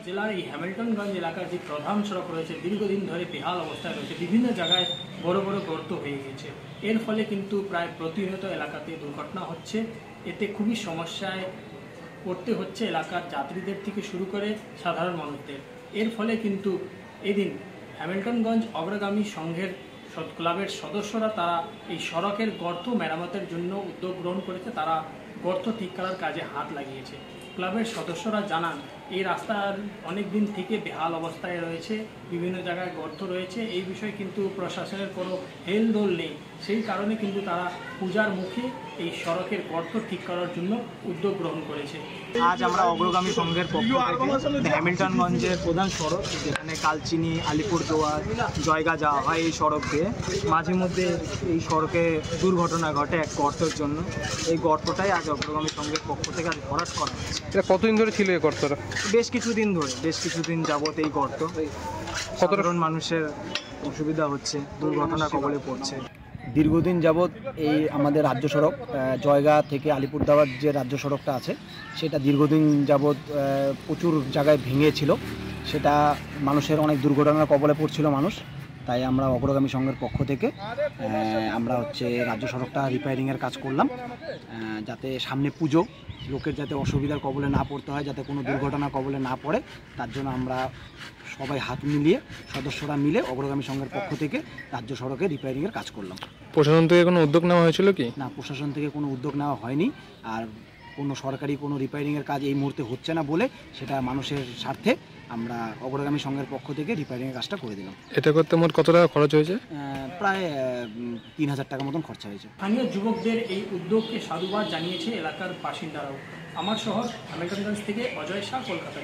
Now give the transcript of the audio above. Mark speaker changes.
Speaker 1: জেলার এই হ্যামিল্টনগঞ্জ এলাকার যে প্রধান সড়ক রয়েছে দীর্ঘদিন ধরে বেহাল অবস্থায় রয়েছে, বিভিন্ন জায়গায় বড় বড় গর্ত হয়ে গেছে। এর ফলে কিন্তু প্রায় প্রতিনিয়ত এলাকাতে দুর্ঘটনা হচ্ছে। এতে খুবই সমস্যায় পড়তে হচ্ছে এলাকার যাত্রীদের থেকে শুরু করে সাধারণ মানুষদের। এর ফলে কিন্তু এদিন হ্যামিল্টনগঞ্জ অগ্রগামী সংঘের ক্লাবের সদস্যরা তারা এই সড়কের গর্ত মেরামতের জন্য উদ্যোগ গ্রহণ করেছে। তারা গর্ত ঠিক করার কাজে হাত লাগিয়েছে। ক্লাবের সদস্যরা জানান এই রাস্তার অনেক দিন থেকে বেহাল অবস্থায় রয়েছে, বিভিন্ন জায়গায় গর্ত রয়েছে। এই বিষয়ে কিন্তু প্রশাসনের কোনো হেলদোল নেই। সেই কারণে কিন্তু তারা পূজার মুখে এই সড়কের গর্ত ঠিক করার জন্য উদ্যোগ গ্রহণ করেছে।
Speaker 2: আজ আমরা অগ্রগামী সংঘের পক্ষ থেকে হ্যামিল্টনগঞ্জের প্রধান সড়ক, যেখানে কালচিনি, আলিপুরদুয়ার, জয়গা যাওয়া হয়, এই সড়ক দিয়ে মাঝে মধ্যে এই সড়কে দুর্ঘটনা ঘটে এক গর্তের জন্য। এই গর্তটাই আজ অগ্রগামী সংঘের পক্ষ থেকে আজ ভরাট করা হয়েছে।
Speaker 3: এটা কতদিন ধরে ছিল এই গর্তটা?
Speaker 2: বেশ কিছুদিন যাবত এই গর্ত, সাধারণ মানুষের অসুবিধা হচ্ছে, দুর্ঘটনা কবলে পড়ছে।
Speaker 4: দীর্ঘদিন যাবৎ এই আমাদের রাজ্য সড়ক জয়গা থেকে আলিপুরদুয়ার যে রাজ্য সড়কটা আছে সেটা দীর্ঘদিন যাবৎ প্রচুর জায়গায় ভেঙেছিল। সেটা মানুষের অনেক দুর্ঘটনার কবলে পড়ছিল মানুষ। তাই আমরা অগ্রগামী সংঘের পক্ষ থেকে আমরা রাজ্য সড়কটা রিপেয়ারিংয়ের কাজ করলাম, যাতে সামনে পুজো, লোকের যাতে অসুবিধার কবলে না পড়তে হয়, যাতে কোনো দুর্ঘটনা কবলে না পড়ে, তার জন্য আমরা সবাই হাত মিলিয়ে সদস্যরা মিলে অগ্রগামী সংঘের পক্ষ থেকে রাজ্য সড়কে রিপেয়ারিংয়ের কাজ করলাম।
Speaker 3: প্রশাসন থেকে কোনো উদ্যোগ নেওয়া হয়েছিল কি?
Speaker 4: না, প্রশাসন থেকে কোনো উদ্যোগ নেওয়া হয়নি। আর কোনো সরকারি কোনো রিপেয়ারিংয়ের কাজ এই মুহূর্তে হচ্ছে না বলে সেটা মানুষের স্বার্থে আমরা অগ্রগামী সংঘের পক্ষ থেকে রিপেয়ারিংয়ের কাজটা করে দিলাম।
Speaker 3: এটা করতে মোট কত টাকা খরচ হয়েছে?
Speaker 4: প্রায় 3000 টাকা মতন খরচা হয়েছে।
Speaker 1: স্থানীয় যুবকদের এই উদ্যোগকে সাধুবাদ জানিয়েছে এলাকার বাসিন্দারাও। আমার শহর হ্যামিল্টনগঞ্জ থেকে অজয় শাহ, কলকাতা।